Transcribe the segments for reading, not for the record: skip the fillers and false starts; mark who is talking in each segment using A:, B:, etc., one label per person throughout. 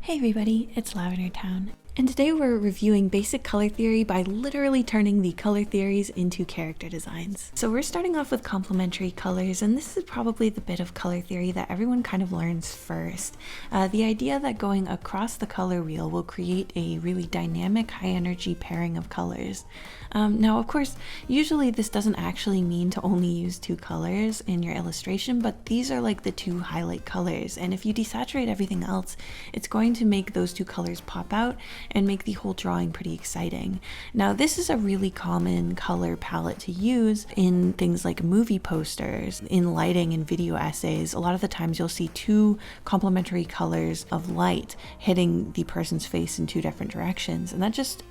A: Hey everybody, it's LavenderTowne, and today we're reviewing basic color theory by literally turning the color theories into character designs. So we're starting off with complementary colors, and this is probably the bit of color theory that everyone kind of learns first. The idea that going across the color wheel will create a really dynamic, high energy pairing of colors. Now, of course, usually this doesn't actually mean to only use two colors in your illustration, but these are like the two highlight colors, and if you desaturate everything else, it's going to make those two colors pop out and make the whole drawing pretty exciting. Now, this is a really common color palette to use in things like movie posters, in lighting and video essays. A lot of the times you'll see two complementary colors of light hitting the person's face in two different directions, and that just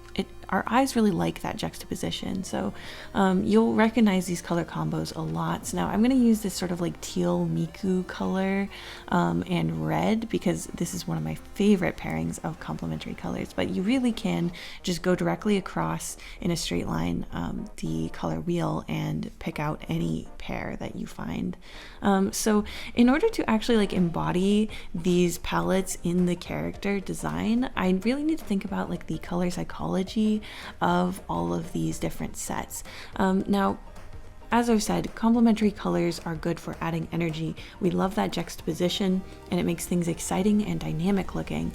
A: our eyes really like that juxtaposition. So you'll recognize these color combos a lot. So now I'm going to use this sort of like teal miku color and red, because this is one of my favorite pairings of complementary colors. But you really can just go directly across in a straight line the color wheel and pick out any pair that you find. So in order to actually like embody these palettes in the character design, I really need to think about like the color psychology of all of these different sets. Now, as I've said, complementary colors are good for adding energy. We love that juxtaposition, and it makes things exciting and dynamic looking.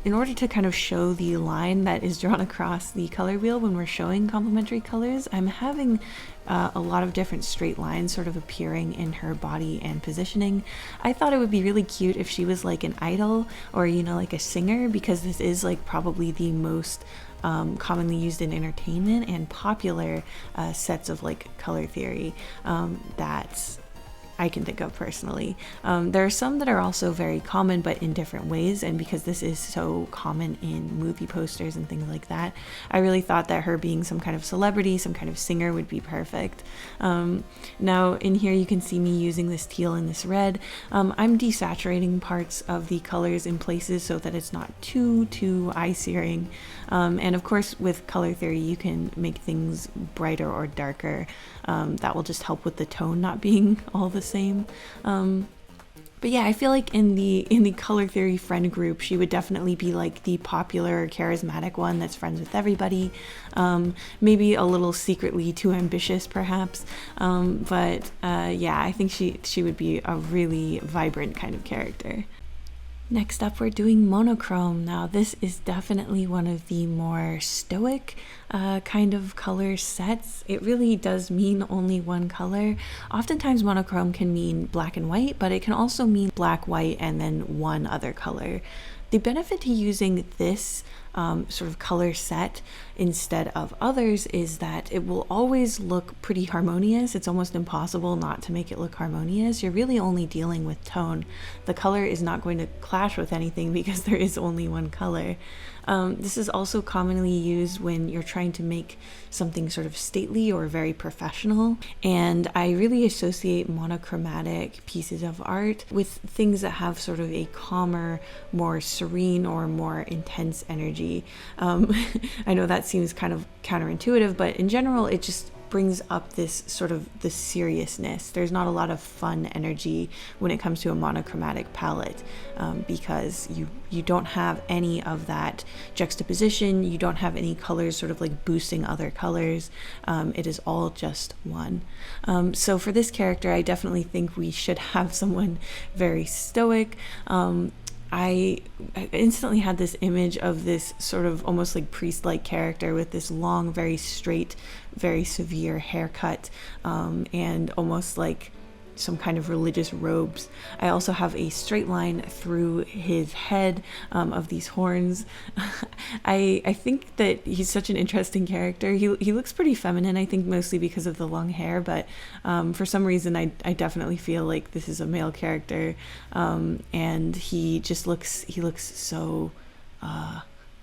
A: In order to kind of show the line that is drawn across the color wheel when we're showing complementary colors, I'm having a lot of different straight lines sort of appearing in her body and positioning. I thought it would be really cute if she was like an idol or, you know, like a singer, because this is like probably the most commonly used in entertainment and popular sets of like color theory that I can think of personally. There are some that are also very common, but in different ways, and because this is so common in movie posters and things like that, I really thought that her being some kind of celebrity, some kind of singer would be perfect. Now in here you can see me using this teal and this red. I'm desaturating parts of the colors in places so that it's not too eye-searing. And of course with color theory you can make things brighter or darker. That will just help with the tone not being all the same. But yeah, I feel like in the color theory friend group, she would definitely be like the popular, charismatic one that's friends with everybody. Maybe a little secretly too ambitious, perhaps. But yeah, I think she would be a really vibrant kind of character. Next up, we're doing monochrome. Now, this is definitely one of the more stoic kind of color sets. It really does mean only one color. Oftentimes, monochrome can mean black and white, but it can also mean black, white, and then one other color. The benefit to using this sort of color set instead of others is that it will always look pretty harmonious. It's almost impossible not to make it look harmonious. You're really only dealing with tone. The color is not going to clash with anything because there is only one color. This is also commonly used when you're trying to make something sort of stately or very professional, and I really associate monochromatic pieces of art with things that have sort of a calmer, more serene or more intense energy. I know that seems kind of counterintuitive, but in general it just brings up this sort of the seriousness. There's not a lot of fun energy when it comes to a monochromatic palette because you don't have any of that juxtaposition. You don't have any colors sort of like boosting other colors. It is all just one. So for this character, I definitely think we should have someone very stoic. I instantly had this image of this sort of almost like priest-like character with this long, very straight, very severe haircut, and almost like some kind of religious robes. I also have a straight line through his head of these horns. I think that he's such an interesting character. He looks pretty feminine, I think mostly because of the long hair, but for some reason I definitely feel like this is a male character, and he looks so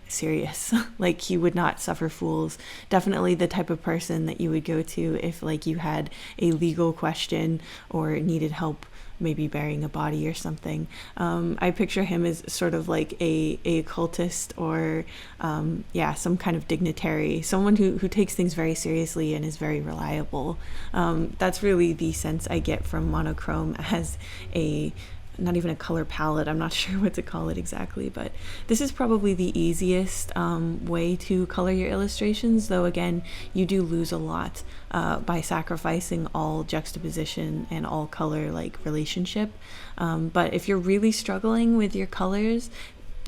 A: serious. Like he would not suffer fools. Definitely the type of person that you would go to if like you had a legal question or needed help maybe burying a body or something. I picture him as sort of like a occultist or some kind of dignitary, someone who takes things very seriously and is very reliable. That's really the sense I get from monochrome as a not even a color palette, I'm not sure what to call it exactly, but this is probably the easiest way to color your illustrations, though again, you do lose a lot by sacrificing all juxtaposition and all color like relationship. But if you're really struggling with your colors,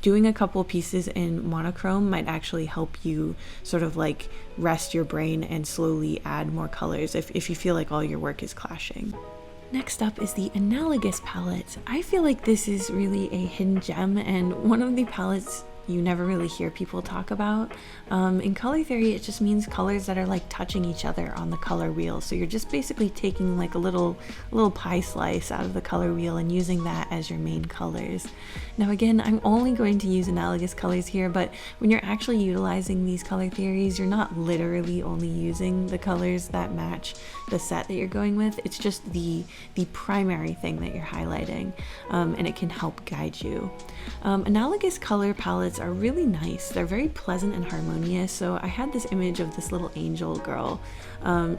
A: doing a couple pieces in monochrome might actually help you sort of like rest your brain and slowly add more colors if you feel like all your work is clashing. Next up is the Analogous palette. I feel like this is really a hidden gem and one of the palettes you never really hear people talk about. In color theory, it just means colors that are like touching each other on the color wheel. So you're just basically taking like a little pie slice out of the color wheel and using that as your main colors. Now again, I'm only going to use Analogous Colors here, but when you're actually utilizing these color theories, you're not literally only using the colors that match the set that you're going with. It's just the primary thing that you're highlighting, and it can help guide you. Analogous color palettes are really nice. They're very pleasant and harmonious. So I had this image of this little angel girl.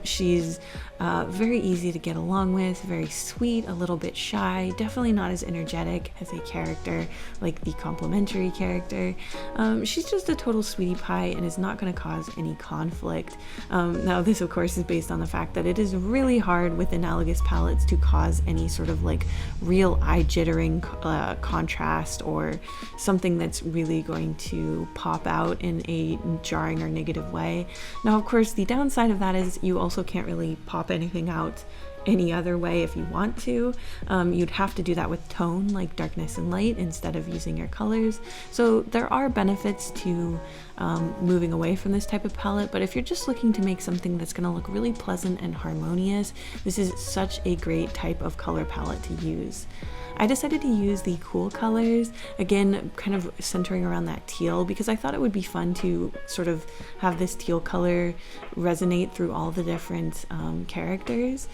A: She's very easy to get along with, very sweet, a little bit shy, definitely not as energetic as a character like the complementary character. She's just a total sweetie pie and is not going to cause any conflict. Now this of course is based on the fact that it is really hard with analogous palettes to cause any sort of like real eye jittering contrast or something that's really going to pop out in a jarring or negative way. Now of course the downside of that is you also can't really pop anything out any other way if you want to. You'd have to do that with tone, like darkness and light, instead of using your colors. So there are benefits to moving away from this type of palette, but if you're just looking to make something that's going to look really pleasant and harmonious, this is such a great type of color palette to use. I decided to use the Cool Colors, again kind of centering around that teal, because I thought it would be fun to sort of have this teal color resonate through all the different characters,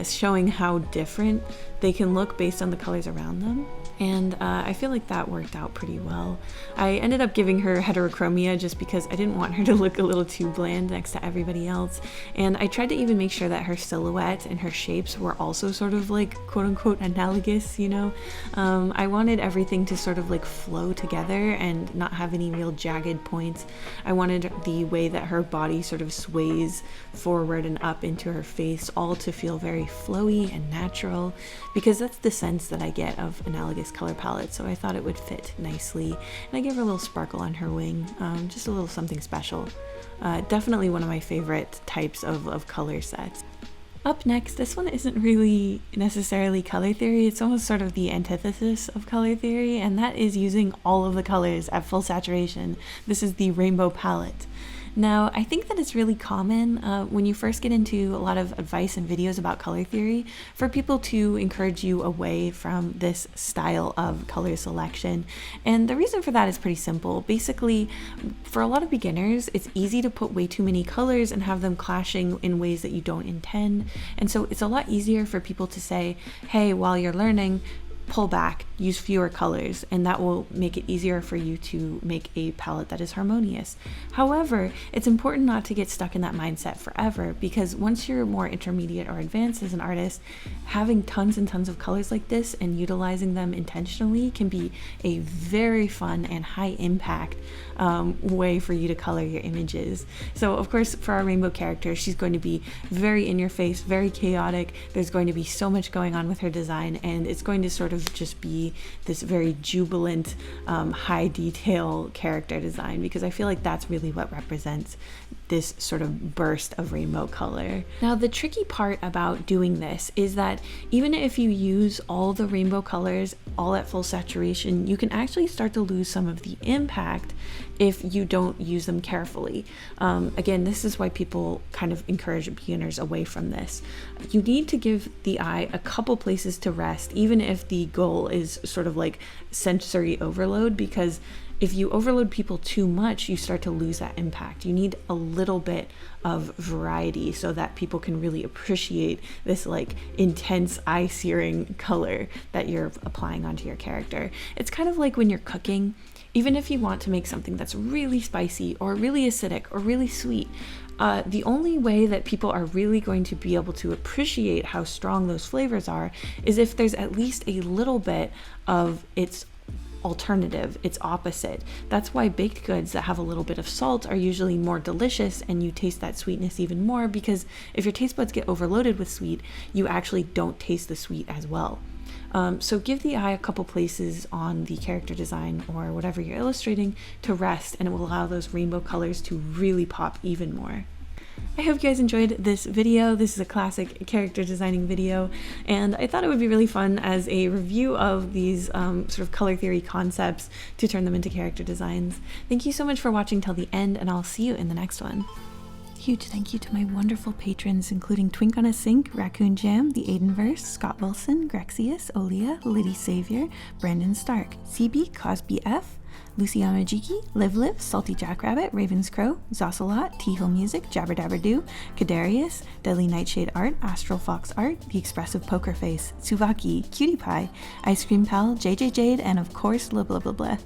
A: showing how different they can look based on the colors around them. And I feel like that worked out pretty well. I ended up giving her heterochromia just because I didn't want her to look a little too bland next to everybody else. And I tried to even make sure that her silhouette and her shapes were also sort of like quote unquote analogous, you know? I wanted everything to sort of like flow together and not have any real jagged points. I wanted the way that her body sort of sways forward and up into her face all to feel very flowy and natural, because that's the sense that I get of analogous color palette, so I thought it would fit nicely. And I gave her a little sparkle on her wing, just a little something special. Definitely one of my favorite types of color sets. Up next, this one isn't really necessarily color theory, it's almost sort of the antithesis of color theory, and that is using all of the colors at full saturation. This is the Rainbow palette. Now, I think that it's really common when you first get into a lot of advice and videos about color theory for people to encourage you away from this style of color selection. And the reason for that is pretty simple. Basically, for a lot of beginners, it's easy to put way too many colors and have them clashing in ways that you don't intend. And so it's a lot easier for people to say, hey, while you're learning, pull back, use fewer colors, and that will make it easier for you to make a palette that is harmonious. However, it's important not to get stuck in that mindset forever, because once you're more intermediate or advanced as an artist, having tons and tons of colors like this and utilizing them intentionally can be a very fun and high impact way for you to color your images. So of course, for our rainbow character, she's going to be very in your face, very chaotic. There's going to be so much going on with her design, and it's going to sort of just be this very jubilant, high detail character design, because I feel like that's really what represents this sort of burst of rainbow color. Now, the tricky part about doing this is that even if you use all the rainbow colors all at full saturation, you can actually start to lose some of the impact if you don't use them carefully. Again, this is why people kind of encourage beginners away from this. You need to give the eye a couple places to rest, even if the goal is sort of like sensory overload, because if you overload people too much, you start to lose that impact. You need a little bit of variety so that people can really appreciate this like intense eye-searing color that you're applying onto your character. It's kind of like when you're cooking. Even if you want to make something that's really spicy or really acidic or really sweet, The only way that people are really going to be able to appreciate how strong those flavors are is if there's at least a little bit of its alternative, its opposite. That's why baked goods that have a little bit of salt are usually more delicious, and you taste that sweetness even more, because if your taste buds get overloaded with sweet, you actually don't taste the sweet as well. So give the eye a couple places on the character design or whatever you're illustrating to rest, and it will allow those rainbow colors to really pop even more. I hope you guys enjoyed this video. This is a classic character designing video, and I thought it would be really fun as a review of these sort of color theory concepts to turn them into character designs. Thank you so much for watching till the end, and I'll see you in the next one. Huge thank you to my wonderful patrons, including Twink on a Sink, Raccoon Jam, The Aidenverse, Scott Wilson, Grexius, Olia, Liddy Savior, Brandon Stark, CB, Cosby F, Luciano Jiki, Liv, Salty Jackrabbit, Ravens Crow, Zocelot, T-Hill Music, Jabber Dabber Doo, Kadarius, Deadly Nightshade Art, Astral Fox Art, The Expressive Poker Face, Tsuvaki, Cutie Pie, Ice Cream Pal, JJ Jade, and of course, blah blah blah blah.